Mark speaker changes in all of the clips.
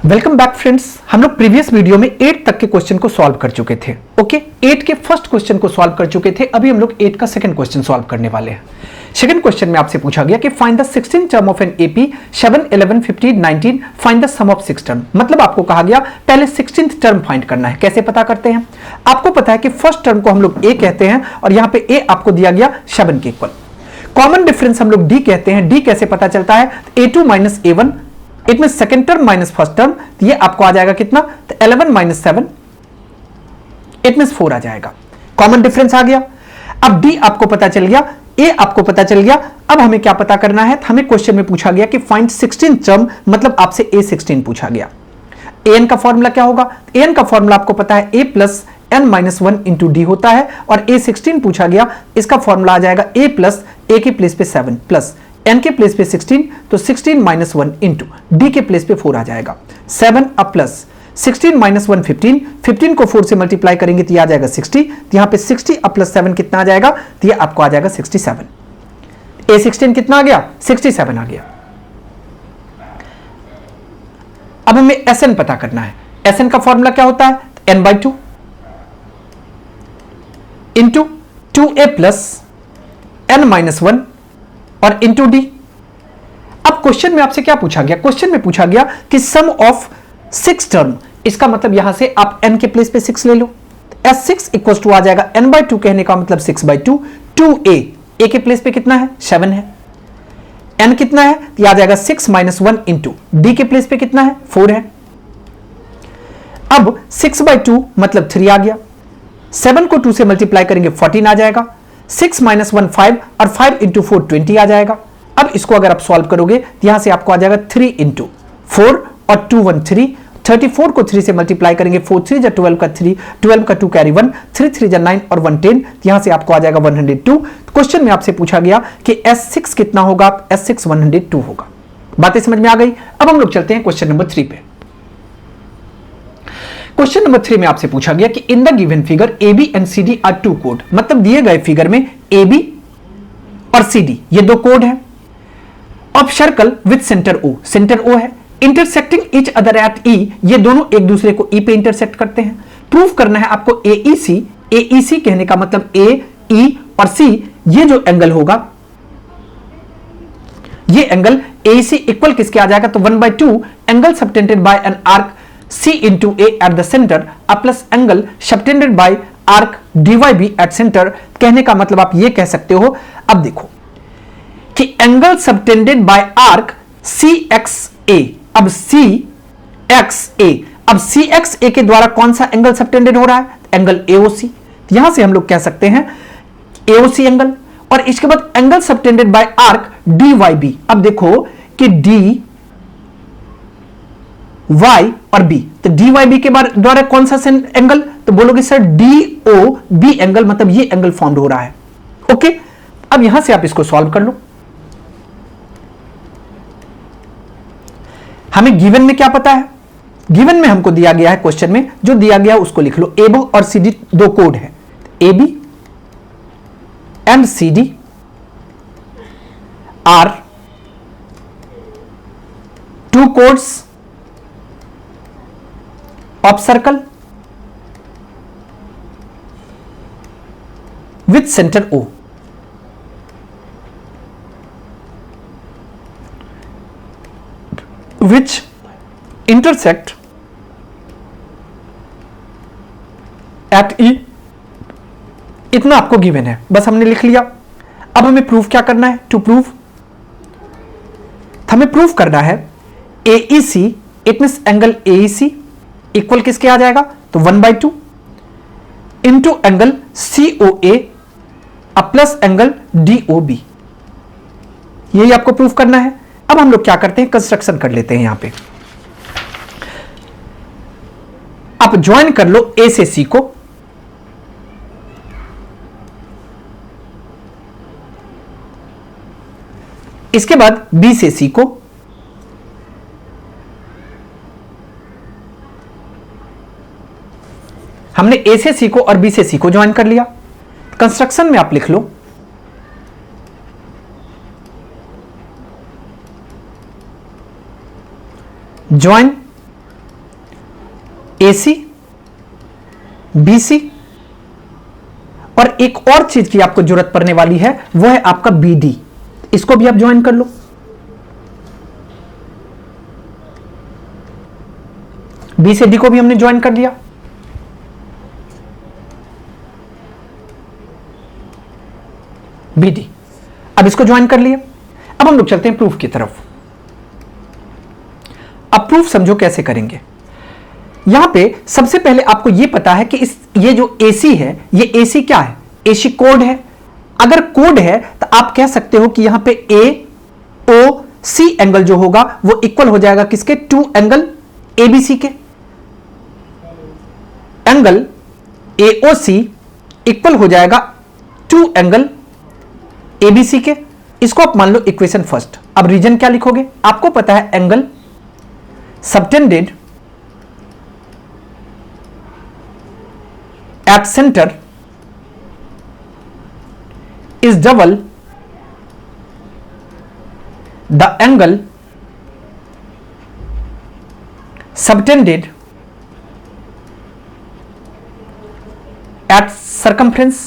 Speaker 1: Welcome back friends. हम लोग previous video में 8 तक के क्वेश्चन को सॉल्व कर चुके थे। ओके, 8 के फर्स्ट क्वेश्चन को सॉल्व कर चुके थे। अभी हम लोग 8 का सेकंड क्वेश्चन सॉल्व करने वाले हैं। सेकंड क्वेश्चन में आपसे पूछा गया कि find the 16 term of an AP 7 11 15 19 find the sum of 6 term. मतलब आपको कहा गया पहले 16th टर्म फाइंड करना है। कैसे पता करते हैं? आपको पता है कि फर्स्ट टर्म को हम लोग ए कहते हैं और यहां पे ए आपको दिया गया 7 के इक्वल। कॉमन डिफरेंस हम लोग डी कहते हैं। डी कैसे पता चलता है? a2 माइनस a1, इट में second term minus first term, ये आपको आ जाएगा कितना? तो 11 माइनस 7, इट मीन 4 आ जाएगा। कॉमन डिफरेंस आ गया। अब डी आपको पता चल गया, ए आपको पता चल गया। अब हमें क्या पता करना है? हमें क्वेश्चन में पूछा गया कि फाइंड 16 टर्म, मतलब आपसे a16 पूछा गया। an का फॉर्मूला क्या होगा? an का फॉर्मूला आपको पता है a plus n minus 1 into D होता है और a16 पूछा गया, इसका फॉर्मूला आ जाएगा a प्लस a के प्लेस पे 7 प्लस n के प्लेस पे 16, तो 16 माइनस 1 इंटू डी के प्लेस पे 4 आ जाएगा। 7 अब प्लस 16 माइनस 1 15, 15 को 4 से मल्टीप्लाई करेंगे तो यह आ जाएगा 60। तो यहां पे 60 अब प्लस 7 कितना आ जाएगा? तो यह आपको आ जाएगा 67। a16 कितना आ गया? 67 आ गया। अब हमें Sn पता करना है। Sn का फॉर्मूला क्या होता है? n/2 into 2a plus n minus 1 और इंटू डी। अब क्वेश्चन में आपसे क्या पूछा गया? क्वेश्चन में पूछा गया कि सम ऑफ 6 टर्म। इसका मतलब यहां से आप n के प्लेस पे 6 ले लो। S6 इक्वल टू आ जाएगा n/2, कहने का मतलब 6/2। 2a, a के प्लेस पे कितना है? 7 है। n कितना है? यह आ जाएगा 6 माइनस 1 इंटू डी के प्लेस पे कितना है? 4 है। अब 6/2 मतलब 3 आ गया। 7 को 2 से मल्टीप्लाई करेंगे 14 आ जाएगा। 6 माइनस 1 5 और 5 इंटू 4 20 आ जाएगा। अब इसको अगर आप सॉल्व करोगे तो यहां से आपको आ जाएगा 3 इंटू 4 और 2 1 3। 34 को 3 से मल्टीप्लाई करेंगे 4 3 जा 12 का 3, 12 का 2 कैरी 1, 3 3 जा 9 और 1 10। यहां से आपको आ जाएगा 102। क्वेश्चन में आपसे पूछा गया कि S6 कितना होगा? S6 102 होगा। बातें समझ में आ गई? अब हम लोग चलते हैं क्वेश्चन नंबर 3 पे। क्वेश्चन नंबर 3 में आपसे पूछा गया कि in the given figure AB and CD are two कोड। मतलब दिए गए फिगर में AB और CD ये दो कोड हैं। Of circle with centre O, centre O है। Intersecting each other at E, ये दोनों एक दूसरे को E पे इंटरसेक्ट करते हैं। प्रूव करना है आपको AEC। AEC कहने का मतलब A, E और C, ये जो एंगल होगा, ये एंगल AEC इक्वल किसके आ जाएगा? तो 1/2 angle subtended bye an arc C into A at the center a plus angle subtended by arc DYB at center। कहने का मतलब आप ये कह सकते हो, अब देखो कि angle subtended bye arc CXA। अब CXA, अब CXA के द्वारा कौन सा एंगल सबटेंडेड हो रहा है? Angle AOC। यहां से हम लोग कह सकते हैं AOC एंगल, और इसके बाद angle subtended bye arc DYB। अब देखो कि D Y और B, तो DYB के द्वारा कौन सा एंगल? तो बोलोगे सर DOB एंगल, मतलब ये एंगल फॉर्म हो रहा है। ओके, अब यहां से आप इसको सॉल्व कर लो। हमें गिवन में क्या पता है? गिवन में हमको दिया गया है, क्वेश्चन में जो दिया गया उसको लिख लो। AB और CD दो कोड है। AB and CD are two chords of circle with centre O। Which intersect at E। इतना आपको गिवन है, बस हमने लिख लिया। अब हमें प्रूफ क्या करना है? टू प्रूव, हमें प्रूफ करना है AEC, it means angle AEC equal किसके आ जाएगा? तो 1/2 into angle COA plus angle DOB। यही आपको प्रूफ करना है। अब हम लोग क्या करते हैं? कंस्ट्रक्शन कर लेते हैं। यहां पे आप ज्वाइन कर लो A से C को, इसके बाद B से C को, हमने A से C को और B से C को ज्वाइन कर लिया। कंस्ट्रक्शन में आप लिख लो ज्वाइन AC, BC, और एक और चीज की आपको जरूरत पड़ने वाली है, वो है आपका BD। इसको भी आप ज्वाइन कर लो। B से D को भी हमने ज्वाइन कर दिया। BD, अब इसको ज्वाइन कर लिया। अब हम लोग चलते हैं प्रूफ की तरफ। अब प्रूफ समझो कैसे करेंगे। यहां पे सबसे पहले आपको यह पता है कि ये जो AC है, ये AC क्या है? AC कोड है। अगर कोड है तो आप कह सकते हो कि यहां पे AOC एंगल जो होगा वो इक्वल हो जाएगा किसके? 2 एंगल ABC के। एंगल AOC इक्वल हो जाएगा 2 एंगल ABC के। इसको आप मान लो इक्वेशन फर्स्ट। अब रीजन क्या लिखोगे? आपको पता है angle subtended at center is double the angle subtended at circumference।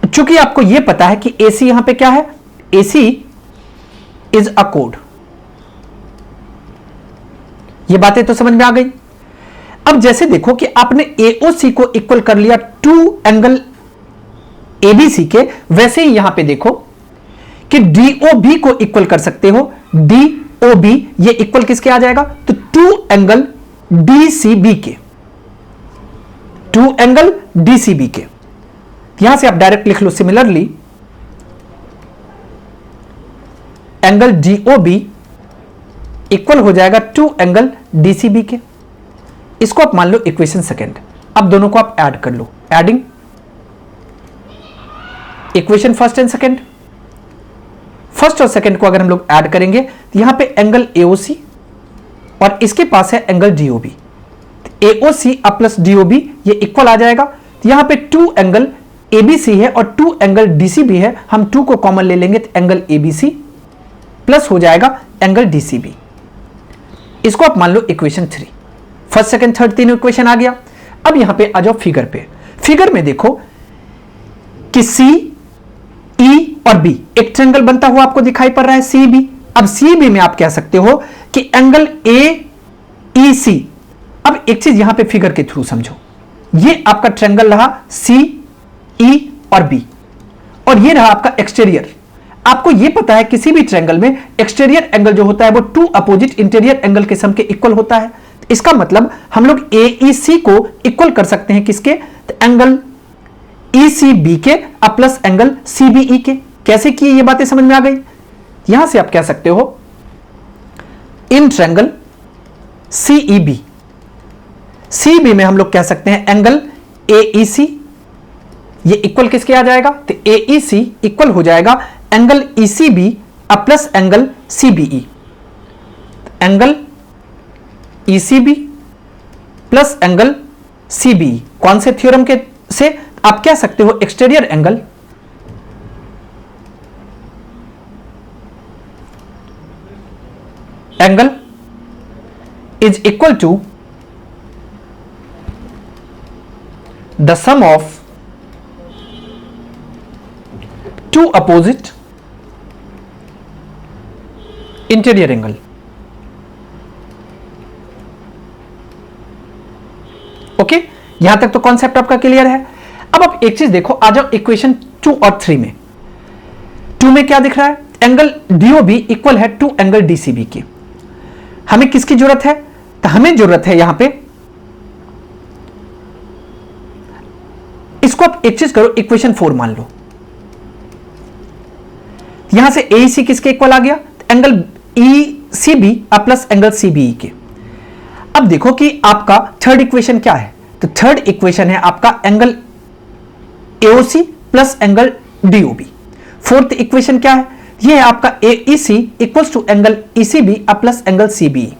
Speaker 1: चूंकि आपको यह पता है कि AC यहां पे क्या है? AC is a code. ये बातें तो समझ में आ गई। अब जैसे देखो कि आपने AOC को इक्वल कर लिया 2 एंगल ABC के, वैसे ही यहां पे देखो कि DOB को इक्वल कर सकते हो। DOB ये इक्वल किसके आ जाएगा? तो 2 एंगल DCB के। 2 एंगल DCB के। यहां से आप डायरेक्ट लिख लो सिमिलरली एंगल DOB इक्वल हो जाएगा 2 एंगल DCB के। इसको आप मान लो इक्वेशन सेकेंड। अब दोनों को आप ऐड कर लो। Adding equation first and second. First और सेकेंड को अगर हम लोग ऐड करेंगे तो यहां पे एंगल AOC और इसके पास है एंगल DOB। AOC अब प्लस DOB ये इक्वल आ जाएगा। यहां पे 2 एंगल ABC है और 2 एंगल DCB है। हम 2 को कॉमन ले लेंगे तो एंगल ABC प्लस हो जाएगा एंगल DCB। इसको आप मान लो इक्वेशन 3। फर्स्ट सेकंड थर्ड तीनों इक्वेशन आ गया। अब यहां पे आ जाओ फिगर पे। फिगर में देखो कि C, E और B एक ट्रायंगल बनता हुआ आपको दिखाई पड़ रहा है CB। अब CB में आप कह सकते हो कि एंगल AEC। अब एक चीज यहां पे फिगर के थ्रू समझो। ये आपका ट्रायंगल रहा C, E और B और ये रहा आपका एक्सटीरियर। आपको यह पता है किसी भी ट्रायंगल में एक्सटीरियर एंगल जो होता है वो 2 अपोजिट इंटीरियर एंगल के सम के इक्वल होता है। इसका मतलब हम लोग AEC को इक्वल कर सकते हैं किसके? तो एंगल ECB के प्लस एंगल CBE के। कैसे किए ये बातें समझ में आ गई। यहां से आप कह सकते हो इन ट्रायंगल CEB। CB में हम लोग कह सकते हैं एंगल AEC ये इक्वल किसके आ जाएगा? तो AEC इक्वल हो जाएगा angle ECB plus angle CBE। Angle ECB plus angle CBE कौन से थ्योरम के से? आप कह सकते हो exterior angle is equal to the sum of 2 opposite interior angle. Okay, यहां तक तो कॉन्सेप्ट आपका क्लियर है। अब आप एक चीज देखो, आ जाओ इक्वेशन 2 और 3 में। 2 में क्या दिख रहा है? एंगल DOB इक्वल है 2 एंगल DCB की। हमें किसकी जरूरत है? तो हमें जरूरत है यहां पे, इसको आप एक चीज करो इक्वेशन 4 मान लो। यहां से AEC किसके इक्वल आ गया? Angle ECB plus angle CBE के। अब देखो कि आपका थर्ड इक्वेशन क्या है? तो थर्ड इक्वेशन है आपका angle AOC plus angle DOB। Fourth equation क्या है? यह है आपका AEC equals to angle ECB plus angle CBE।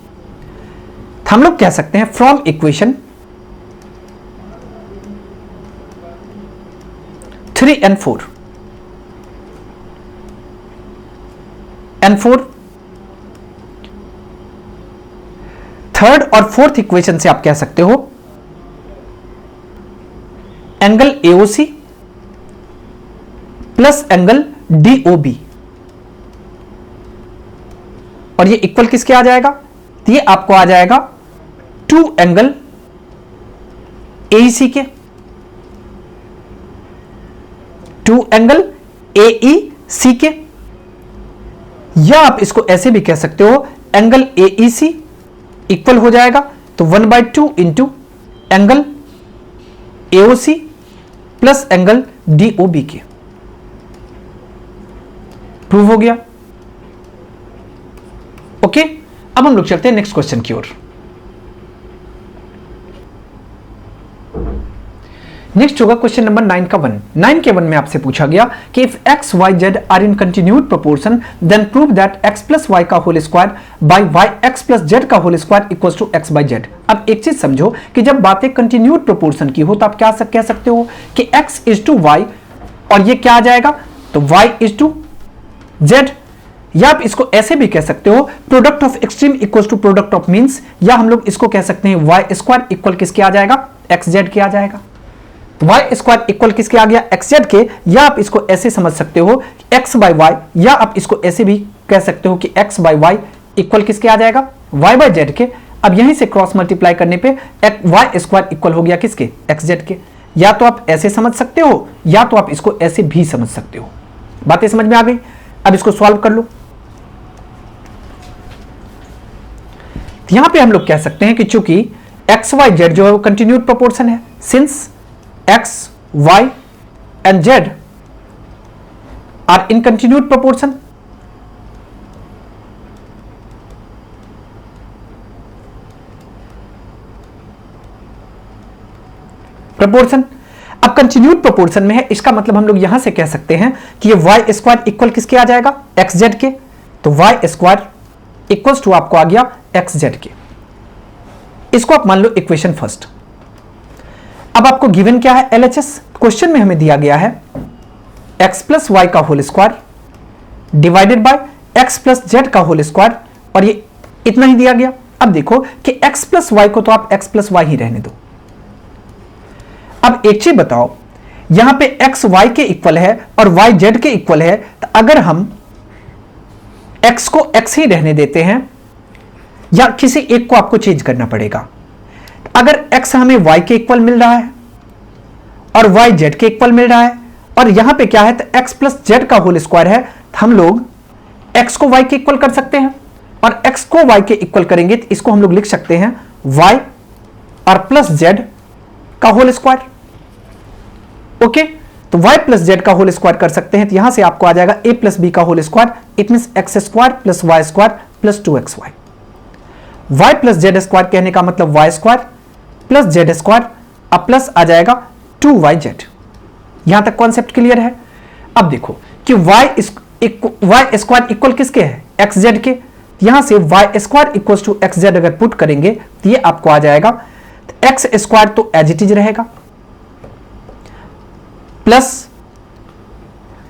Speaker 1: हम लोग कह सकते हैं फ्रॉम इक्वेशन 3 and 4 थर्ड और फोर्थ इक्वेशन से आप कह सकते हो angle AOC plus angle DOB, और ये इक्वल किसके आ जाएगा? तो ये आपको आ जाएगा 2 एंगल एईसी के, 2 एंगल एईसी के, या आप इसको ऐसे भी कह सकते हो एंगल एईसी इक्वल हो जाएगा तो 1/2 into angle AOC plus angle DOB के। प्रूव हो गया। ओके, अब हम लोग चलते हैं नेक्स्ट क्वेश्चन की ओर। नेक्स्ट होगा क्वेश्चन नंबर 9 का 1। 9 के 1 में आपसे पूछा गया कि if x, y, z are in continued proportion then prove that x plus y का whole square by y x plus z का whole square equals to x by z. अब एक चीज समझो कि जब बातें कंटिन्यूड प्रोपोर्शन की हो तो आप क्या कह सकते हो कि x इज टू वाई और ये क्या आ जाएगा तो y इज टू जेड, या आप इसको ऐसे भी कह सकते हो product of extreme equals to product of means, या हम लोग इसको कह सकते हैं वाई स्क्वायर इक्वल किसके आ जाएगा एक्स जेड के आ जाएगा। वाई स्क्वायर इक्वल किसके आ गया एक्स जेड के, या आप इसको ऐसे समझ सकते हो एक्स बाई वाई, या आप इसको ऐसे भी कह सकते हो कि एक्स बाई वाई इक्वल किसके आ जाएगा वाई बाई जेड के। अब यहीं से क्रॉस मल्टीप्लाई करने पे वाई स्क्वायर इक्वल हो गया किसके एक्स जेड के। या तो आप ऐसे समझ सकते हो या तो आप इसको ऐसे भी समझ सकते हो। बातें समझ में आ गई? अब इसको सॉल्व कर लो। यहां पे हम लोग कह सकते हैं कि चूंकि एक्स वाई जेड जो है वो कंटिन्यूड प्रोपोर्शन है, since X Y and Z are in continued proportion, proportion अब कंटिन्यूड प्रोपोर्शन में है, इसका मतलब हम लोग यहां से कह सकते हैं कि ये वाई स्क्वायर इक्वल किसके आ जाएगा एक्स जेड के, तो वाई स्क्वायर इक्वल्स टू आपको आ गया एक्स जेड के। इसको आप मान लो इक्वेशन फर्स्ट। अब आपको गिवन क्या है एलएचएस, क्वेश्चन में हमें दिया गया है एक्स प्लस वाई का whole square divided by x plus z का होल स्क्वायर, और ये इतना ही दिया गया। अब देखो कि एक्स प्लस वाई को तो आप एक्स प्लस वाई ही रहने दो। अब एक चीज बताओ, यहां पे एक्स वाई के इक्वल है और वाई जेड के इक्वल है, तो अगर हम एक्स को एक्स ही रहने देते हैं या किसी एक को आपको चेंज करना पड़ेगा। अगर x हमें y के इक्वल मिल रहा है और y z के इक्वल मिल रहा है, और यहां पे क्या है तो x प्लस जेड का होल स्क्वायर है, तो हम लोग x को y के इक्वल कर सकते हैं, और x को y के इक्वल करेंगे तो इसको हम लोग लिख सकते हैं y और प्लस z का होल स्क्वायर। ओके, तो y प्लस जेड का होल स्क्वायर कर सकते हैं, तो यहां से आपको आ जाएगा a प्लस बी का whole square, it means x square plus y square plus 2xy। y plus z square कहने का मतलब y square plus z square, अब प्लस आ जाएगा 2yz। यहां तक कॉन्सेप्ट क्लियर है? अब देखो कि y स्क्वायर इक्वल किसके है एक्स जेड के, यहां से y square equal to x z अगर पुट करेंगे तो ये आपको आ जाएगा एक्स स्क्वायर तो एज इट इज रहेगा, plus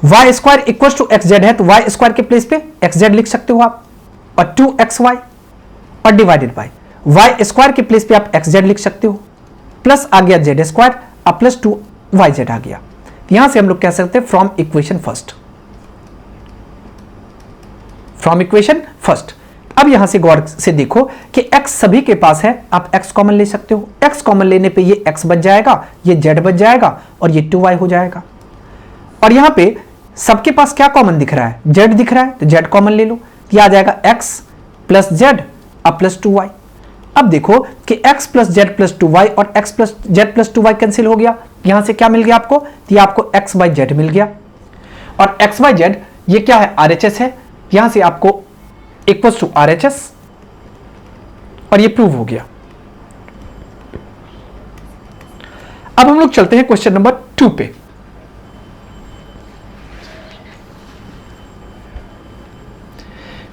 Speaker 1: y square equal to x z है तो y स्क्वायर के प्लेस पे एक्स जेड लिख सकते हो आप, और 2xy और डिवाइडेड बाय वाई स्क्वायर के प्लेस पे आप एक्स जेड लिख सकते हो, प्लस आ गया जेड स्क्वायर अब प्लस 2yz आ गया। यहां से हम लोग कह सकते हैं from equation first, from equation first. अब यहां से गौर से देखो कि x सभी के पास है, आप x कॉमन ले सकते हो। x कॉमन लेने पे ये x बच जाएगा, ये z बच जाएगा और ये 2y हो जाएगा। और यहां पे सबके पास क्या कॉमन दिख रहा है z दिख रहा है, तो z कॉमन ले लो, ये आ जाएगा x प्लस जेड अब प्लस 2y। अब देखो कि x plus Z plus 2y और x plus Z plus 2y cancel हो गया, यहां से क्या मिल गया आपको, तो ये आपको x बाई जेड मिल गया, और x बाई जेड ये क्या है RHS है, यहां से आपको इक्वल टू RHS, और ये प्रूव हो गया। अब हम लोग चलते हैं क्वेश्चन नंबर 2 पे।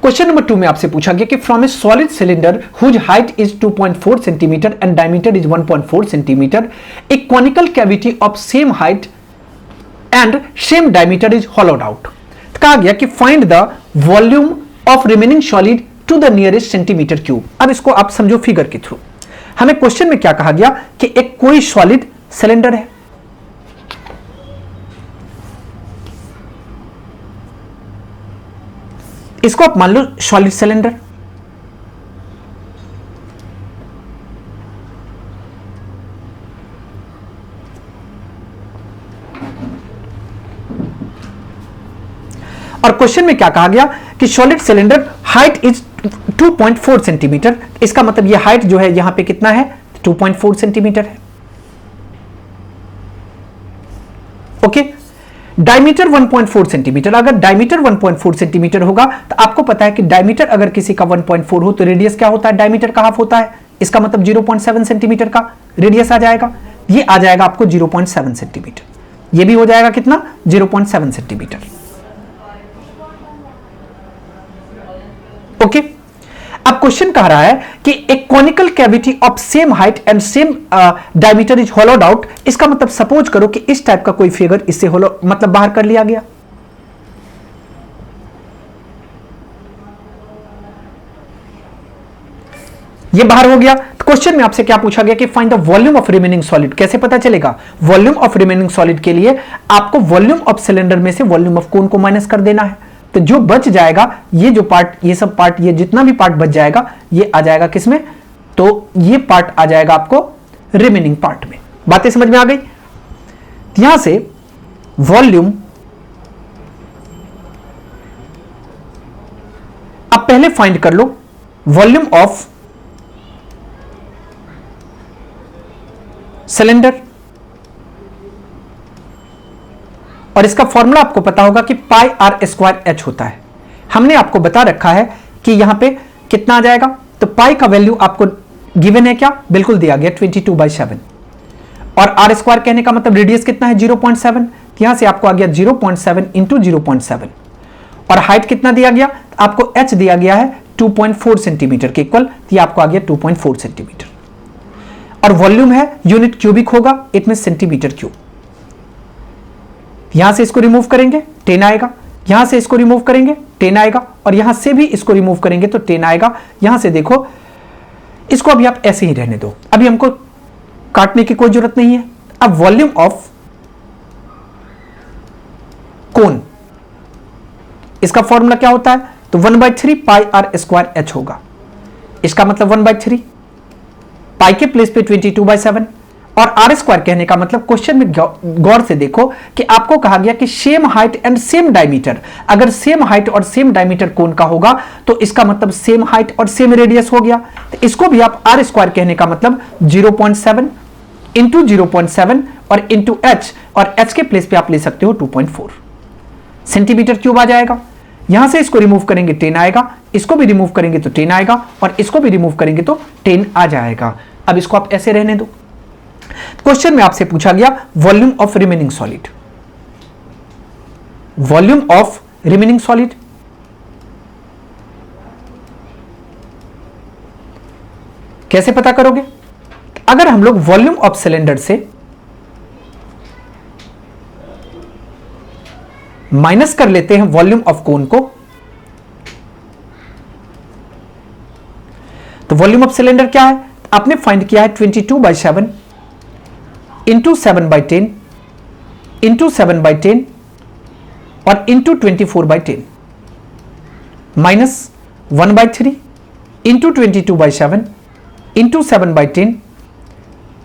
Speaker 1: क्वेश्चन नंबर 2 में आपसे पूछा गया कि from a solid cylinder whose height is 2.4 centimetre and diameter is 1.4 centimetre, a conical cavity of same height and same diameter is hollowed out. कहा गया कि find the volume of remaining solid to the nearest centimetre cube. अब इसको आप समझो figure के through. हमें question में क्या कहा गया कि एक कोई सॉलिड सिलेंडर है, इसको आप मान लो सॉलिड सिलेंडर, और क्वेश्चन में क्या कहा गया कि solid cylinder height is 2.4 centimetre. इसका मतलब ये हाइट जो है यहां पे कितना है, 2.4 सेंटीमीटर है। Okay, diameter 1.4 centimetre. अगर डायमीटर 1.4 सेंटीमीटर होगा तो आपको पता है कि डायमीटर अगर किसी का 1.4 हो तो रेडियस क्या होता है, डायमीटर का हाफ होता है। इसका मतलब 0.7 सेंटीमीटर का रेडियस आ जाएगा। ये आ जाएगा आपको 0.7 सेंटीमीटर। ये भी हो जाएगा कितना, 0.7 सेंटीमीटर। ओके, अब क्वेश्चन कह रहा है कि एक conical cavity of same height and same diameter is hollowed out. इसका मतलब सपोज करो कि इस टाइप का कोई फिगर इससे होलो मतलब बाहर कर लिया गया। ये बाहर हो गया। तो क्वेश्चन में आपसे क्या पूछा गया कि find the volume of remaining solid. कैसे पता चलेगा, वॉल्यूम ऑफ रिमेनिंग सॉलिड के लिए आपको वॉल्यूम ऑफ सिलेंडर में से वॉल्यूम ऑफ कोन को माइनस कर देना है। तो जो बच जाएगा, ये जो पार्ट, ये सब पार्ट, ये जितना भी पार्ट बच जाएगा ये आ जाएगा किसमें, तो ये पार्ट आ जाएगा आपको रिमेनिंग पार्ट में। बातें समझ में आ गई। यहां से वॉल्यूम, अब पहले फाइंड कर लो वॉल्यूम ऑफ सिलेंडर, और इसका फॉर्मूला आपको पता होगा कि पाई आर स्क्वायर एच होता है। हमने आपको बता रखा है कि यहां पे कितना आ जाएगा, तो पाई का वैल्यू आपको गिवन है क्या, बिल्कुल दिया गया 22/7, और आर स्क्वायर कहने का मतलब रेडियस कितना है 0.7, यहां से आपको आ गया 0.7 इंटू 0.7, और हाइट कितना दिया गया, आपको एच दिया गया है 2.4 सेंटीमीटर के इक्वल, ये आपको आ गया 2.4 सेंटीमीटर, और वॉल्यूम है यूनिट क्यूबिक होगा, इट मीन सेंटीमीटर क्यूब। यहां से इसको रिमूव करेंगे 10 आएगा, यहां से इसको रिमूव करेंगे 10 आएगा, और यहां से भी इसको रिमूव करेंगे तो 10 आएगा। यहां से देखो, इसको अभी आप ऐसे ही रहने दो, अभी हमको काटने की कोई जरूरत नहीं है। अब वॉल्यूम ऑफ कोन, इसका फॉर्मूला क्या होता है, तो 1/3 पाई आर स्क्वायर एच होगा। इसका मतलब 1/3 पाई के प्लेस पे 22/7, और आर स्क्वायर कहने का मतलब क्वेश्चन में गौर से देखो कि आपको कहा गया कि same height and same diameter. अगर सेम हाइट और सेम डायमीटर कोन का होगा तो इसका मतलब सेम हाइट और सेम रेडियस हो गया। तो इसको भी आप आर स्क्वायर कहने का मतलब 0.7 इंटू 0.7 और इंटू एच, और एच के प्लेस पे आप ले सकते हो 2.4 सेंटीमीटर क्यूब आ जाएगा। यहां से इसको रिमूव करेंगे 10 आएगा, इसको भी रिमूव करेंगे तो 10 आएगा, और इसको भी रिमूव करेंगे तो 10 आ जाएगा। अब इसको आप ऐसे रहने दो। क्वेश्चन में आपसे पूछा गया volume of remaining solid, volume of remaining solid कैसे पता करोगे। अगर हम लोग वॉल्यूम ऑफ सिलेंडर से माइनस कर लेते हैं वॉल्यूम ऑफ कोन को, तो वॉल्यूम ऑफ सिलेंडर क्या है, आपने फाइंड किया है 22/7 इंटू 7/10 इंटू 7/10 और into 24/10 minus 1/3 into 22/7 into 7/10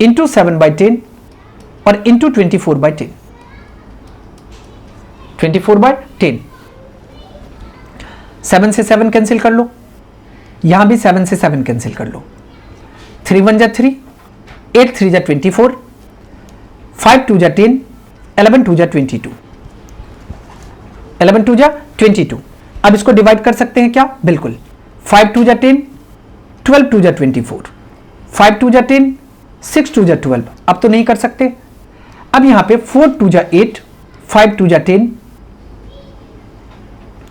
Speaker 1: into 7/10 और इंटू 24/10 24/10। 7 से 7 कैंसिल कर लो, यहां भी 7 से 7 कैंसिल कर लो, 3 1 जा 3, 8 3 जा 24, 5 2 जा 10, 11 2 जा 22, 11 2 जा 22। अब इसको डिवाइड कर सकते हैं क्या, बिल्कुल, 5 2 जा 10, 12 2 जा 24, 5 2 जा 10, 6 2 जा 12। अब तो नहीं कर सकते। अब यहां पे 4 2 जा 8, 5 2 जा 10,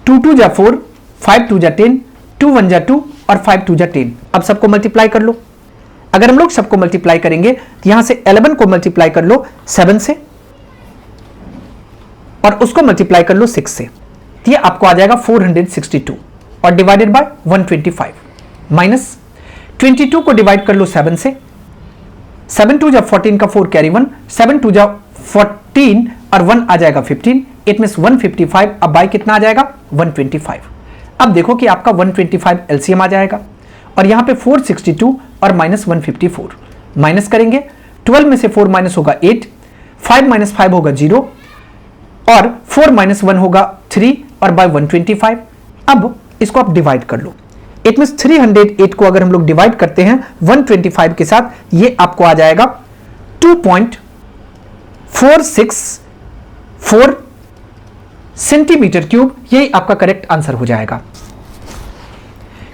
Speaker 1: 2 2 जा 4, 5 2 जा 10, 2 1 जा 2 और 5 2 जा 10। अब सबको मल्टीप्लाई कर लो। अगर हम लोग सबको मल्टीप्लाई करेंगे तो यहां से 11 को मल्टीप्लाई कर लो 7 से और उसको मल्टीप्लाई कर लो 6 से, तो ये आपको आ जाएगा 462। और डिवाइडेड बाय 125 माइनस 22 को डिवाइड कर लो 7 से, 7 2 जा 14 का 4 कैरी 1, 7 2 जा 14 और 1 आ जाएगा 15, इट मींस 155। अब बाय कितना आ जाएगा 125। अब देखो कि आपका 125 एलसीएम आ जाएगा और यहां पे 462 और माइनस 154 माइनस करेंगे, 12 में से 4 माइनस होगा 8, 5 माइनस 5 होगा 0 और 4 माइनस 1 होगा 3 और बाय 125। अब इसको आप डिवाइड कर लो, इट मींस 308 को अगर हम लोग डिवाइड करते हैं 125 के साथ, ये आपको आ जाएगा 2.464 सेंटीमीटर क्यूब। यही आपका करेक्ट आंसर हो जाएगा।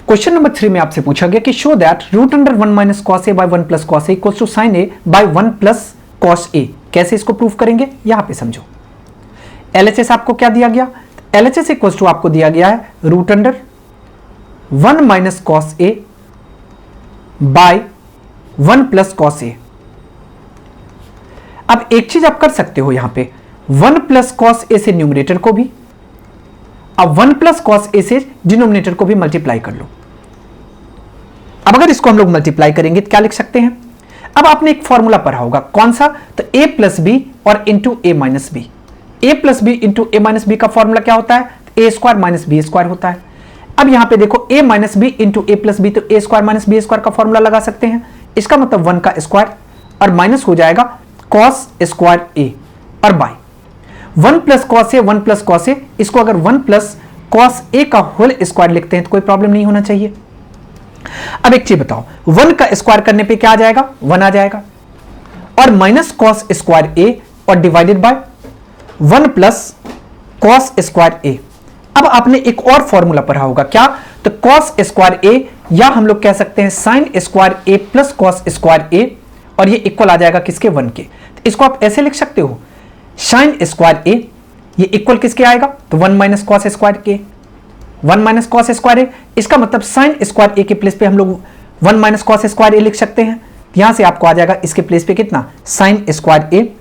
Speaker 1: क्वेश्चन नंबर 3 में आपसे पूछा गया कि show that root under 1 minus cos A by 1 plus cos A equals to sine A by 1 plus cos A. कैसे इसको प्रूफ करेंगे यहां पे समझो। एलएचएस आपको क्या दिया गया, एलएचएस इक्वल्स टू आपको दिया गया है root under 1 minus cos A by 1 plus cos ए। अब एक चीज आप कर सकते हो यहां पे 1 प्लस कॉस ए से न्यूमरेटर को भी, अब 1 प्लस कॉस ए से डिनोमिनेटर को भी मल्टीप्लाई कर लो। अब अगर इसको हम लोग मल्टीप्लाई करेंगे तो क्या लिख सकते हैं, अब आपने एक फॉर्मूला पढ़ा होगा, कौन सा, तो a प्लस बी और into a minus b. A plus b into a minus b का फॉर्मूला क्या होता है, a square minus b square होता है। अब यहां पे देखो a minus b into a plus b, तो a square minus b square का फॉर्मूला लगा सकते हैं। इसका मतलब 1 का स्क्वायर और माइनस हो जाएगा कॉस स्क्वायर ए और बाय 1 प्लस कॉस ए 1 प्लस कॉस ए, इसको अगर 1 प्लस कॉस ए का होल स्क्वायर लिखते हैं तो कोई प्रॉब्लम नहीं होना चाहिए। अब एक चीज बताओ, 1 का स्क्वायर करने पे क्या आ जाएगा, 1 आ जाएगा और माइनस कॉस स्क्वायर ए और divided by 1 plus cos square A. अब आपने एक और फॉर्मूला पढ़ा होगा, क्या, तो कॉस स्क्वायर ए या हम लोग कह सकते हैं sine square A plus cos square A, और ये इक्वल आ जाएगा किसके, 1 के। तो इसको आप ऐसे लिख सकते हो साइन स्क्वायर ए, ये इक्वल किसके आएगा, तो 1 माइनस कॉस स्क्वायर के, 1 माइनस कॉस स्क्वायर ए। इसका मतलब साइन स्क्वायर ए के प्लेस पे हम लोग 1 माइनस कॉस स्क्वायर ए लिख सकते हैं। यहां से आपको आ जाएगा इसके प्लेस पे कितना, साइन स्क्वायर ए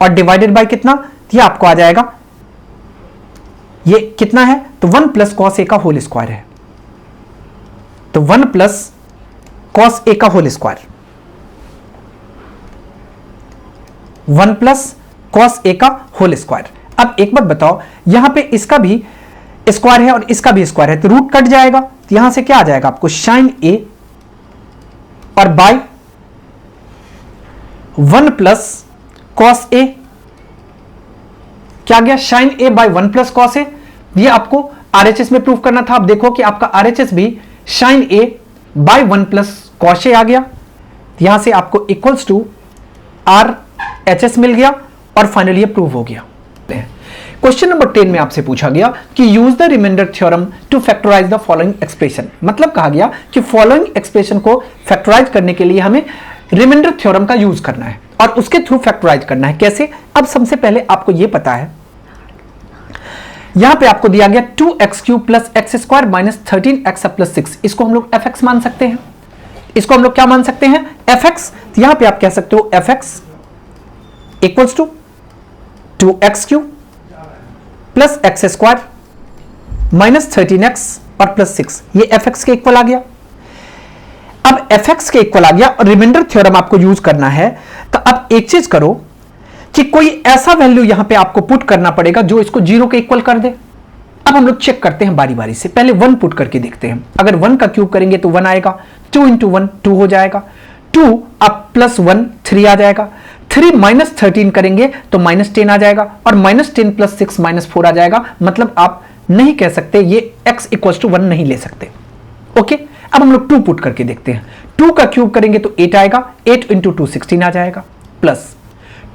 Speaker 1: और डिवाइडेड बाय कितना, ये आपको आ जाएगा, ये कितना है, तो 1 प्लस कॉस ए का होल स्क्वायर है, तो 1 प्लस कॉस ए का होल स्क्वायर, 1 प्लस कॉस ए का होल स्क्वायर। अब एक बात बताओ, यहां पे इसका भी स्क्वायर है और इसका भी स्क्वायर है, तो रूट कट जाएगा, तो यहां से क्या आ जाएगा आपको, साइन ए और बाय 1 प्लस कॉस ए, क्या गया, sign A by 1 plus cos ए। ये आपको आरएचएस में प्रूफ करना था। आप देखो कि आपका आरएचएस भी sine A by 1 plus cos A आ गया, यहां से आपको equals to R H S मिल गया और फाइनली ये प्रूव हो गया। क्वेश्चन नंबर 10 में आपसे पूछा गया कि use the remainder theorem to factorise the following expression. मतलब कहा गया कि फॉलोइंग एक्सप्रेशन को फैक्टराइज करने के लिए हमें रिमाइंडर थ्योरम का यूज करना है और उसके थ्रू फैक्टराइज करना है। कैसे, अब सबसे पहले आपको यह पता है, यहां पे आपको दिया गया 2x³ plus x square minus 13x plus 6, इसको हम लोग fx मान सकते हैं। इसको हम लोग क्या मान सकते हैं, fx। तो यहां पे आप कह सकते हो fx equals to 2x³ plus x square minus 13x और प्लस 6, ये fx के इक्वल आ गया। अब fx के इक्वल आ गया और रिमाइंडर थ्योरम आपको यूज करना है, तो अब एक चीज करो कि कोई ऐसा वैल्यू यहां पे आपको पुट करना पड़ेगा जो इसको 0 के इक्वल कर दे। अब हम लोग चेक करते हैं बारी बारी से, पहले 1 पुट करके देखते हैं। अगर 1 का क्यूब करेंगे तो 1 आएगा, 2 इंटू 1 2 हो जाएगा, 2 अब प्लस 1 3 आ जाएगा, 3 माइनस 13 करेंगे तो माइनस 10 आ जाएगा और माइनस 10 प्लस 6 माइनस 4 आ जाएगा। मतलब आप नहीं कह सकते ये x इक्वल्स टू 1 नहीं ले सकते। ओके, अब हम लोग 2 पुट करके देखते हैं। 2 का क्यूब करेंगे तो 8 आएगा, 8 इंटू 2 16 आ जाएगा, प्लस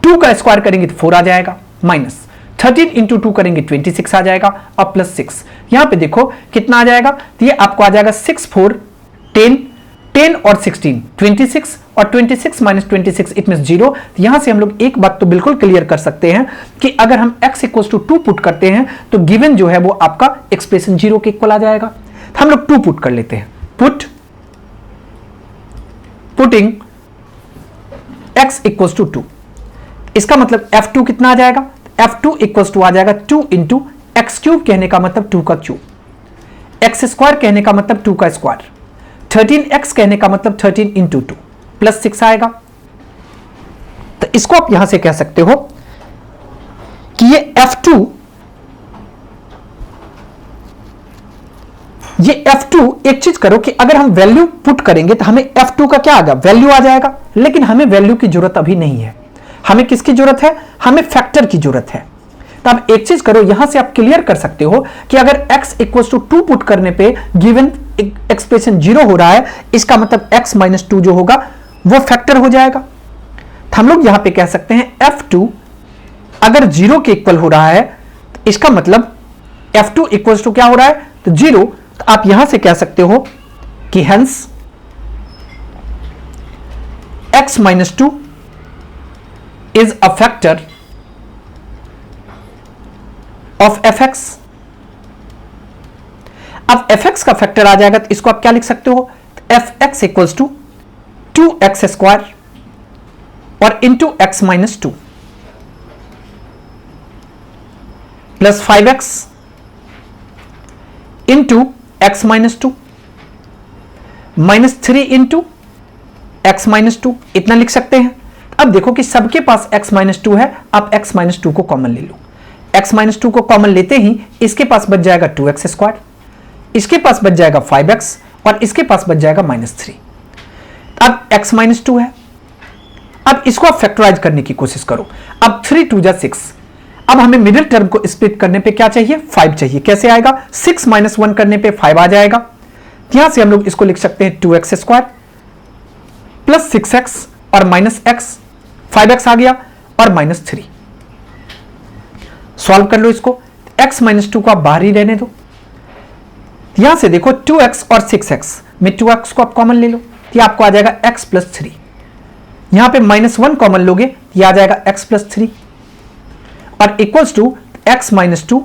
Speaker 1: 2 का स्क्वायर करेंगे तो 4 आ जाएगा, माइनस 13 इंटू 2 करेंगे 26 आ जाएगा और प्लस 6। यहां पे देखो कितना आ जाएगा, तो ये आपको आ जाएगा 6 4 10 10 और 16 26 और 26 माइनस 26 इट मींस 0। यहां से हम लोग एक बात तो बिल्कुल क्लियर कर सकते हैं कि अगर हम x इक्वल्स टू 2 पुट करते हैं तो गिवन जो है वो आपका एक्सप्रेशन 0 के इक्वल आ जाएगा। तो हम लोग 2 पुट कर लेते हैं, पुटिंग x इक्वल्स टू 2, इसका मतलब f2 कितना आ जाएगा, f2 इक्वल्स टू आ जाएगा 2 इंटू एक्स क्यूब, कहने का मतलब 2 का क्यूब। एक्स स्क्वायर कहने का मतलब 2 का स्क्वायर, 13x कहने का मतलब 13 इंटू 2 प्लस 6 आएगा। तो इसको आप यहां से कह सकते हो कि ये F2, ये F2, एक चीज करो कि अगर हम वैल्यू पुट करेंगे तो हमें F2 का क्या आ जाएगा, वैल्यू आ जाएगा, लेकिन हमें वैल्यू की जरूरत अभी नहीं है। हमें किसकी जरूरत है, हमें फैक्टर की जरूरत है। तो आप एक चीज करो, यहां से आप क्लियर कर सकते हो कि अगर x इक्वल टू 2 पुट करने पे गिवन एक्सप्रेशन 0 हो रहा है, इसका मतलब x माइनस 2 जो होगा वो फैक्टर हो जाएगा। तो हम लोग यहां पे कह सकते हैं F2 अगर 0 के इक्वल हो रहा है तो इसका मतलब F2 इक्वल टू क्या हो रहा है, तो 0। तो आप यहां से कह सकते हो कि hence x minus 2 is a factor of fx। अब fx का फैक्टर आ जाएगा तो इसको आप क्या लिख सकते हो, fx equals to 2x square और into x minus 2 plus 5x into x minus 2 minus 3 into x minus 2, इतना लिख सकते हैं। अब देखो कि सबके पास x माइनस 2 है, आप x माइनस 2 को कॉमन ले लो। x माइनस 2 को कॉमन लेते ही इसके पास बच जाएगा 2x स्क्वायर, इसके पास बच जाएगा 5x और इसके पास बच जाएगा माइनस 3। अब x माइनस 2 है, अब इसको आप फैक्टराइज करने की कोशिश करो। अब 3 2 जा 6, अब हमें मिडिल टर्म को स्प्लिट करने पे क्या चाहिए, 5 चाहिए। कैसे आएगा, 6 माइनस 1 करने पे 5 आ जाएगा। यहां से हम लोग इसको लिख सकते हैं 2x स्क्वायर प्लस 6x और माइनस x, 5x आ गया और माइनस 3। सॉल्व कर लो इसको, x माइनस 2 को आप बाहर ही रहने दो। यहां से देखो 2x और 6x में 2x को आप कॉमन ले लो, ये आपको आ जाएगा x प्लस 3। यहां पे माइनस 1 कॉमन लोगे, ये आ जाएगा x प्लस 3 और इक्वल्स टू x माइनस 2।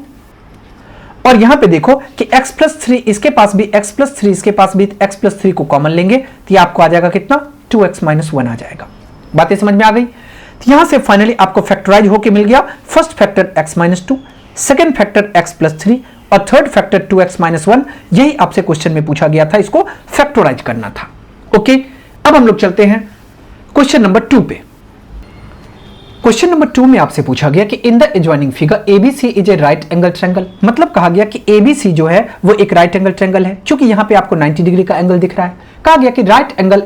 Speaker 1: और यहां पे देखो कि x प्लस 3 इसके पास भी, x प्लस 3 इसके पास भी, x प्लस 3 को कॉमन लेंगे तो ये आपको आ जाएगा कितना, 2x माइनस 1 आ जाएगा। बातें समझ में आ गई। तो यहां से फाइनली आपको फैक्टराइज होके मिल गया, first factor x minus 2, second factor x plus 3 और थर्ड फैक्टर 2x माइनस 1। यही आपसे क्वेश्चन में पूछा गया था, इसको फैक्टराइज करना था। ओके, अब हम लोग चलते हैं क्वेश्चन नंबर 2 पे। क्वेश्चन नंबर 2 में आपसे पूछा गया कि in the adjoining figure ABC is a right angle triangle. मतलब कहा गया कि एबीसी जो है वो एक राइट एंगल ट्रायंगल है। क्योंकि यहां पे आपको 90 डिग्री का एंगल दिख रहा है, कहा गया कि right angle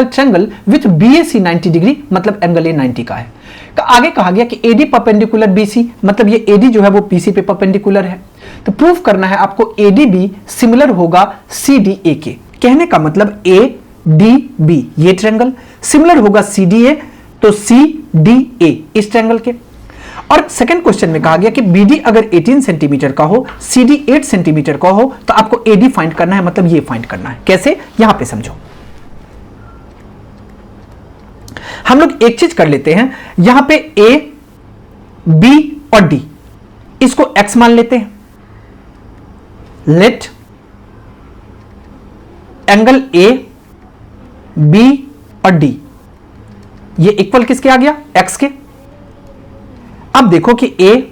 Speaker 1: triangle with BAC 90 degree, मतलब एंगल ए 90 का है। तो आगे कहा गया कि एडी परपेंडिकुलर बीसी, मतलब ये एडी जो है वो बीसी पे परपेंडिकुलर है। तो प्रूफ करना है आपको एडीबी सिमिलर होगा सीडीए के। कहने का मतलब ए डी बी ये ट्रायंगल सिमिलर होगा सीडीए, तो सीडीए इस ट्रायंगल के। और सेकंड क्वेश्चन में कहा गया कि बीडी अगर 18 सेंटीमीटर का हो, सीडी 8 सेंटीमीटर का हो, तो आपको एडी फाइंड करना है, मतलब ये फाइंड करना है। कैसे, यहां पे समझो। हम लोग एक चीज कर लेते हैं, यहां पे ए बी और डी इसको एक्स मान लेते हैं। लेट एंगल ए बी और डी ये इक्वल किसके आ गया, एक्स के। अब देखो कि ए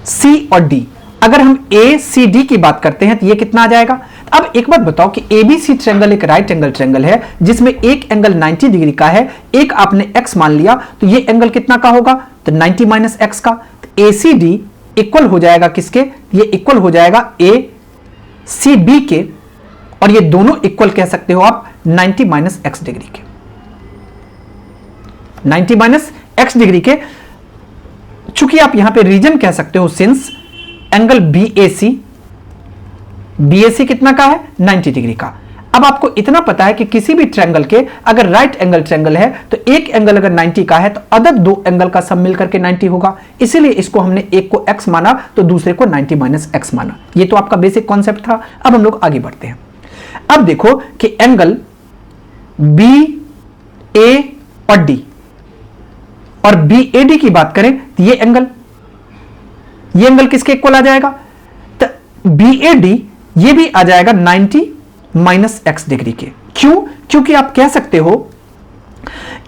Speaker 1: सी और डी, अगर हम ए सी डी की बात करते हैं तो ये कितना आ जाएगा। अब एक बात बताओ कि एबीसी ट्रायंगल एक राइट एंगल ट्रायंगल है जिसमें एक एंगल 90 डिग्री का है, एक आपने एक्स मान लिया, तो ये एंगल कितना का होगा, तो 90 माइनस एक्स का। तो ए सी डी इक्वल हो जाएगा किसके, ये इक्वल हो जाएगा ए सी बी के, और ये दोनों इक्वल कह सकते हो आप 90 माइनस एक्स डिग्री के, 90 माइनस एक्स डिग्री के। चूंकि आप यहां पे रीजन कह सकते हो, सिंस एंगल बीएसी कितना का है, 90 डिग्री का। अब आपको इतना पता है कि किसी भी ट्रायंगल के अगर राइट एंगल ट्रायंगल है तो एक एंगल अगर 90 का है तो अदर दो एंगल का सम मिलकर के 90 होगा। इसीलिए इसको हमने एक को x माना तो दूसरे को 90 माइनस एक्स माना। ये तो आपका बेसिक कॉन्सेप्ट था। अब हम लोग आगे बढ़ते हैं। अब देखो कि एंगल बी ए और डी और बी ए डी की बात करें तो ये एंगल किसके इक्वल आ जाएगा, तो बी ए डी ये भी आ जाएगा 90 माइनस एक्स डिग्री के। क्यों, क्योंकि आप कह सकते हो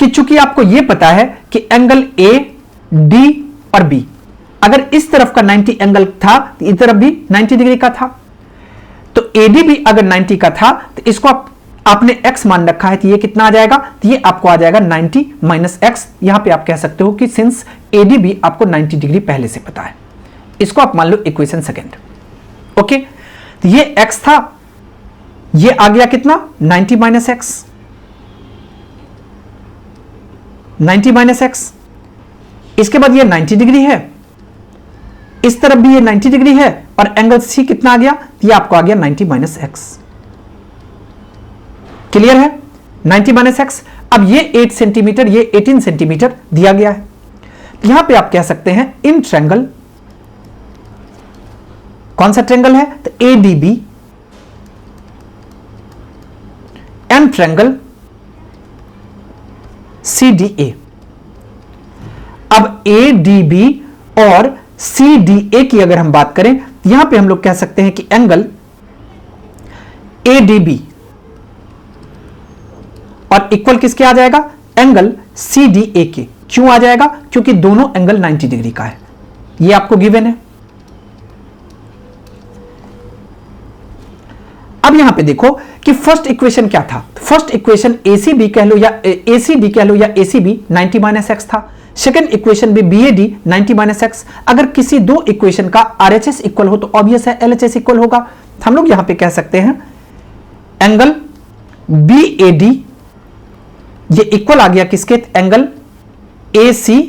Speaker 1: कि चूंकि आपको यह पता है कि एंगल ए डी और बी अगर इस तरफ का 90 एंगल था तो इस तरफ भी 90 डिग्री का था, तो एडी भी अगर 90 का था तो इसको आपने x मान रखा है, तो ये कितना आ जाएगा, तो ये आपको आ जाएगा 90 माइनस एक्स। यहां पे आप कह सकते हो कि सिंस एडी भी आपको 90 डिग्री पहले से पता है, इसको आप मान लो इक्वेशन सेकेंड। ओके, तो ये x था, ये आ गया कितना 90 माइनस एक्स, 90 माइनस एक्स। इसके बाद ये 90 डिग्री है, इस तरफ भी ये 90 डिग्री है, और एंगल सी कितना आ गया, ये आपको आ गया 90 माइनस एक्स। क्लियर है, 90 माइनस एक्स। अब ये 8 सेंटीमीटर, ये 18 सेंटीमीटर दिया गया है। यहां पे आप कह सकते हैं इन ट्रायंगल, कौन सा ट्रायंगल है, तो एडीबी एंड ट्रायंगल सीडीए। अब एडीबी और सीडीए की अगर हम बात करें, यहां पे हम लोग कह सकते हैं कि एंगल एडीबी और इक्वल किसके आ जाएगा, एंगल सीडीए के। क्यों आ जाएगा, क्योंकि दोनों एंगल 90 डिग्री का है, ये आपको गिवन है। अब यहां पे देखो कि फर्स्ट इक्वेशन क्या था, फर्स्ट इक्वेशन एसीबी कह लो या एसीडी कह लो या एसीबी 90 माइनस एक्स था। सेकंड इक्वेशन भी बीएडी 90 माइनस एक्स। अगर किसी दो इक्वेशन का आरएचएस इक्वल हो तो ऑब्वियस है एलएचएस इक्वल होगा। हम लोग यहां पे कह सकते हैं एंगल बीएडी ये इक्वल आ गया किसके, एंगल एसी,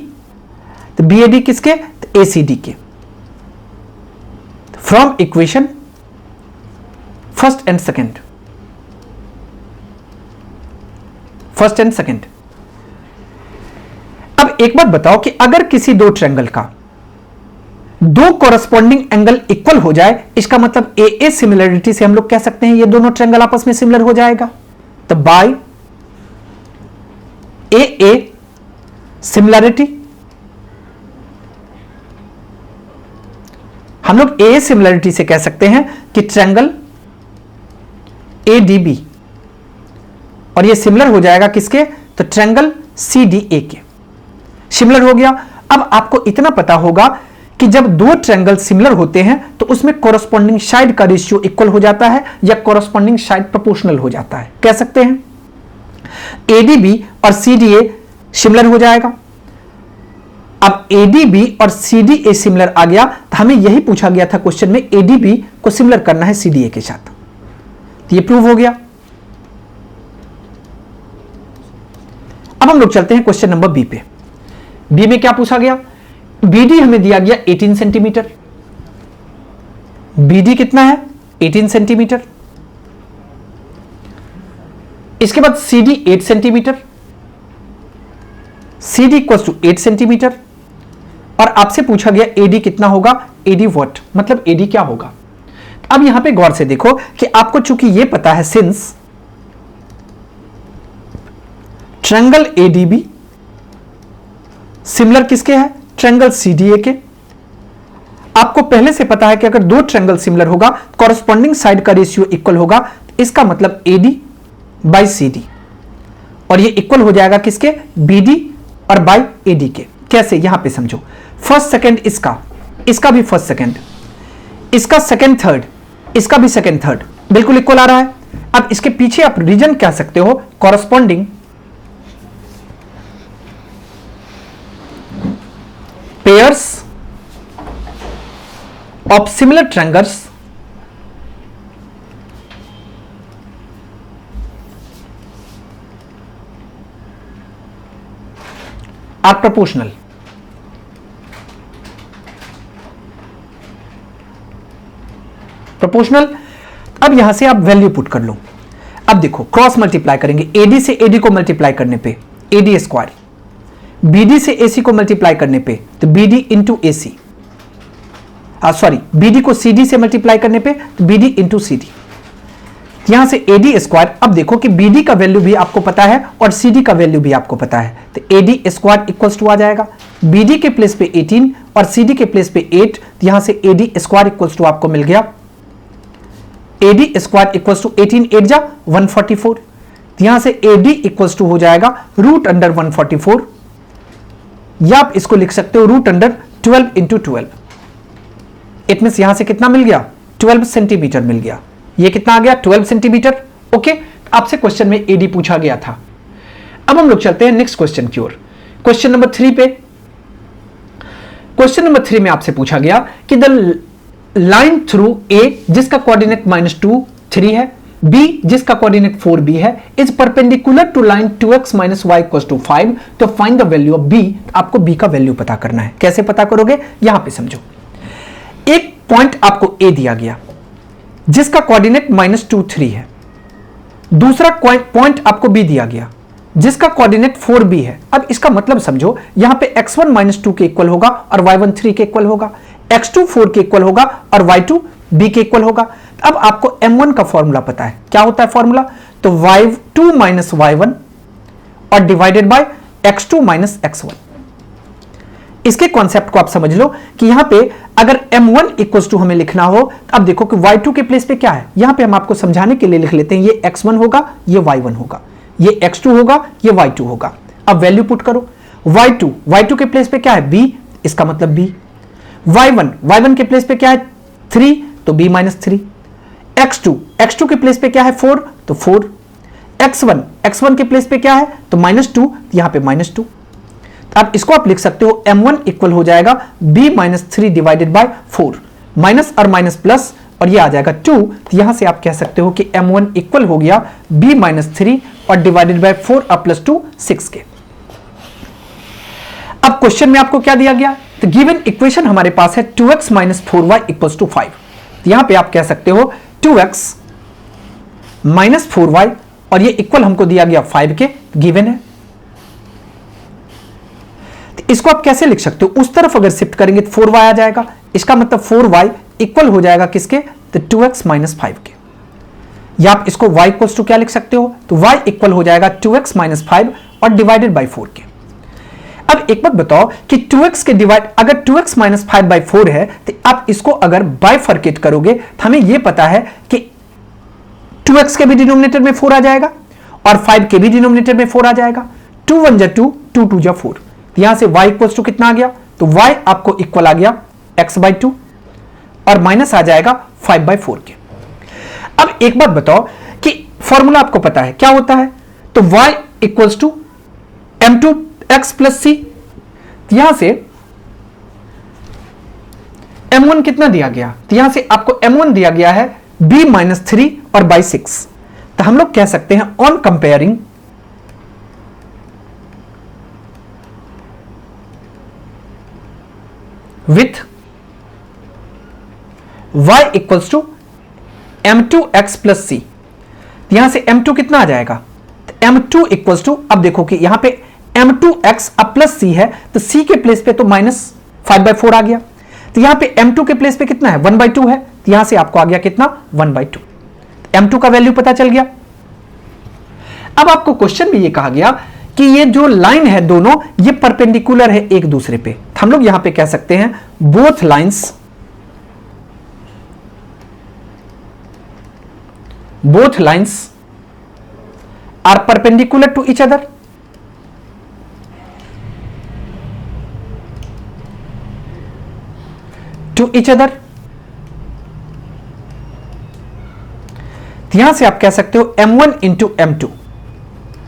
Speaker 1: तो बीएडी किसके, तो एसीडी के। From equation first and second, first and second. अब एक बात बताओ कि अगर किसी दो ट्रायंगल का दो कॉरस्पॉन्डिंग एंगल इक्वल हो जाए, इसका मतलब ए सिमिलरिटी से हम लोग कह सकते हैं ये दोनों ट्रायंगल आपस में सिमिलर हो जाएगा। तो बाय ए सिमिलरिटी हम लोग ए सिमिलरिटी से कह सकते हैं कि ट्रायंगल एडीबी और ये सिमिलर हो जाएगा किसके, तो ट्रायंगल सीडीए के। सिमिलर हो गया। अब आपको इतना पता होगा कि जब दो ट्रायंगल सिमिलर होते हैं तो उसमें कॉरस्पॉन्डिंग साइड का रेशियो इक्वल हो जाता है या कॉरस्पॉन्डिंग साइड प्रोपोर्शनल हो जाता है, कह सकते हैं। एडीबी और सीडीए सिमिलर हो जाएगा। अब एडीबी और सीडीए सिमिलर आ गया, तो हमें यही पूछा गया था क्वेश्चन में, एडीबी को सिमिलर करना है सीडीए के साथ, तो ये प्रूव हो गया। अब हम लोग चलते हैं क्वेश्चन नंबर बी पे। बी में क्या पूछा गया, बीडी हमें दिया गया 18 सेंटीमीटर। बीडी कितना है, 18 सेंटीमीटर। इसके बाद CD 8 centimetre, CD equals to 8 centimetre. और आपसे पूछा गया एडी कितना होगा, एडी व्हाट, मतलब एडी क्या होगा। अब यहां पे गौर से देखो कि आपको चूंकि ये पता है सिंस ट्रायंगल एडीबी सिमिलर किसके है, ट्रायंगल सीडीए के। आपको पहले से पता है कि अगर दो ट्रायंगल सिमिलर होगा, कॉरस्पॉन्डिंग साइड का रेशियो इक्वल होगा, इसका मतलब एडी बाई सीडी, और ये इक्वल हो जाएगा किसके, बीडी और बाई एडी के। कैसे, यहां पे समझो, फर्स्ट सेकंड इसका भी फर्स्ट सेकंड, इसका सेकंड थर्ड, इसका भी सेकंड थर्ड, बिल्कुल इक्वल आ रहा है। अब इसके पीछे आप रीजन कह सकते हो corresponding pairs of similar triangles are proportional. Proportional. अब यहां से आप वैल्यू पुट कर लो। अब देखो क्रॉस मल्टीप्लाई करेंगे, एडी से एडी को मल्टीप्लाई करने पे एडी स्क्वायर, बीडी से एसी को मल्टीप्लाई करने पे तो BD into AC, sorry BD को सीडी से मल्टीप्लाई करने पे तो बीडी इंटू सीडी, यहां से एडी स्क्वायर। अब देखो कि बीडी का वैल्यू भी आपको पता है और सीडी का वैल्यू भी आपको पता है, तो एडी स्क्वायर इक्वल्स टू आ जाएगा बीडी के प्लेस पे 18 और सीडी के प्लेस पे 8, तो यहां से एडी स्क्वायर इक्वल्स टू आपको मिल गया एडी स्क्वायर इक्वल्स टू 18 8 जा 144, यहां से एडी इक्वल्स टू हो जाएगा रूट अंडर 144, या आप इसको लिख सकते हो root under 12 into 12, it means यहां से कितना मिल गया, 12 सेंटीमीटर मिल गया। ये कितना आ गया, 12 सेंटीमीटर। ओके, आपसे क्वेश्चन में एडी पूछा गया था। अब हम लोग चलते हैं नेक्स्ट क्वेश्चन की ओर, क्वेश्चन नंबर 3 पे। क्वेश्चन नंबर 3 में आपसे पूछा गया कि द लाइन थ्रू ए जिसका कोऑर्डिनेट -2 3 है, बी जिसका कोऑर्डिनेट 4b है, is perpendicular to line 2x - y = 5, तो find the value of b. आपको बी का वैल्यू पता करना है। कैसे पता करोगे, यहां पे समझो। एक पॉइंट आपको ए दिया गया जिसका कोऑर्डिनेट -2 3 है, दूसरा पॉइंट आपको बी दिया गया जिसका कोऑर्डिनेट 4b है। अब इसका मतलब समझो, यहां पे x1 -2 के इक्वल होगा और y1 3 के इक्वल होगा, x2 4 के इक्वल होगा और y2 b के इक्वल होगा। अब आपको m1 का फॉर्मूला पता है, क्या होता है फॉर्मूला, तो y2 - y1 और डिवाइडेड बाय x2 - x1। इसके कॉन्सेप्ट को आप समझ लो कि यहां पे अगर m1 इक्वल्स टू हमें लिखना हो, तो अब देखो कि y2 के प्लेस पे क्या है, यहां पे हम आपको समझाने के लिए लिख लेते हैं, ये x1 होगा, ये y1 होगा, ये x2 होगा, ये y2 होगा। अब वैल्यू पुट करो, y2 के प्लेस पे क्या है, b, इसका मतलब b, y1 के प्लेस पे क्या है 3, तो b - 3, x2 के प्लेस पे क्या है 4, तो 4, x1 के प्लेस पे क्या है, तो -2, यहां पे -2। अब इसको आप लिख सकते हो m1 इक्वल हो जाएगा b - 3 डिवाइडेड बाय 4, माइनस और माइनस प्लस, और ये आ जाएगा 2, तो यहां से आप कह सकते हो कि m1 इक्वल हो गया b - 3 और डिवाइडेड बाय 4 और प्लस 2 6 के। अब क्वेश्चन में आपको क्या दिया गया, तो गिवन इक्वेशन हमारे पास है 2x - 4y = 5। यहां पे आप कह सकते हो 2x - 4y और ये इक्वल हमको दिया गया 5 के, गिवन है। तो इसको आप कैसे लिख सकते हो, उस तरफ अगर शिफ्ट करेंगे तो 4y आ जाएगा, इसका मतलब 4y इक्वल हो जाएगा किसके, तो 2x - 5 के। या आप इसको y इक्वल्स टू क्या लिख सकते हो, तो y इक्वल हो जाएगा 2x - 5 और डिवाइडेड बाय 4 के। अब एक बात बताओ कि 2x के डिवाइड, अगर 2x - 5/4 है, तो आप इसको अगर बाइफर्केट करोगे तो हमें यह पता है कि 2x के भी डिनोमिनेटर में 4 आ जाएगा और 5 के भी डिनोमिनेटर में 4 आ जाएगा। 2 1 जा 2, 2 2 जा 4, यहां से y इक्वल्स टू कितना आ गया, तो y आपको इक्वल आ गया x/2 और माइनस आ जाएगा 5/4 के। अब एक बात बताओ कि फॉर्मूला आपको पता है क्या होता है, तो y equals to m2x + c, यहां से m1 कितना दिया गया, तो यहां से आपको m1 दिया गया है b - 3 और बाई 6। तो हम लोग कह सकते हैं on comparing with y equals to m2x + c, यहां से m2 कितना आ जाएगा, तो m2 इक्वल्स टू, अब देखो कि यहां पे m2x अब प्लस c है, तो c के प्लेस पे तो -5/4 आ गया, तो यहां पे m2 के प्लेस पे कितना है 1/2 है, तो यहां से आपको आ गया कितना 1/2, m2 का वैल्यू पता चल गया। अब आपको क्वेश्चन में ये कहा गया कि ये जो लाइन है दोनों ये परपेंडिकुलर है एक दूसरे पे, तो हम लोग यहां पे कह सकते हैं both lines are perpendicular to each other. यहां से आप कह सकते हो m1 इंटू m2,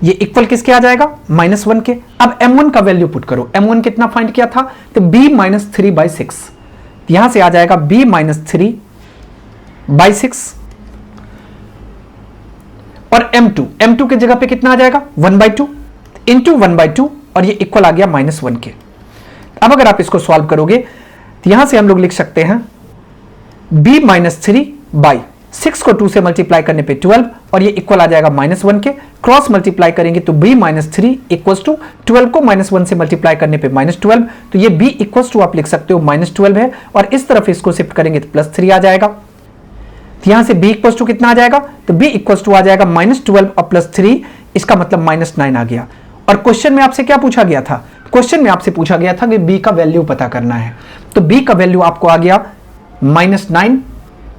Speaker 1: ये इक्वल किसके आ जाएगा -1 के। अब m1 का वैल्यू पुट करो, m1 कितना फाइंड किया था, तो b - 3/6, यहां से आ जाएगा b - 3/6 और m2 के जगह पे कितना आ जाएगा 1/2 इंटू 1/2 और ये इक्वल आ गया -1 के। अब अगर आप इसको सॉल्व करोगे तो यहां से हम लोग लिख सकते हैं b - 3/6 को 2 से मल्टीप्लाई करने पे 12 और ये इक्वल आ जाएगा -1 के। क्रॉस मल्टीप्लाई करेंगे तो b - 3 इक्वल्स टू 12 को -1 से मल्टीप्लाई करने पे -12, तो ये b इक्वल्स टू आप लिख सकते हो -12 है और इस तरफ इसको शिफ्ट करेंगे तो +3 आ जाएगा। तो यहां से b इक्वल्स टू कितना आ जाएगा, तो b इक्वल्स टू आ जाएगा -12 और +3, इसका मतलब -9 आ गया। और क्वेश्चन में आपसे क्या पूछा गया था, क्वेश्चन में आपसे पूछा गया था कि b का वैल्यू पता करना है, तो b का वैल्यू आपको आ गया -9।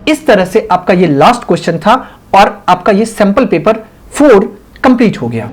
Speaker 1: इस तरह से आपका ये लास्ट क्वेश्चन था और आपका ये सैंपल पेपर 4 कंप्लीट हो गया।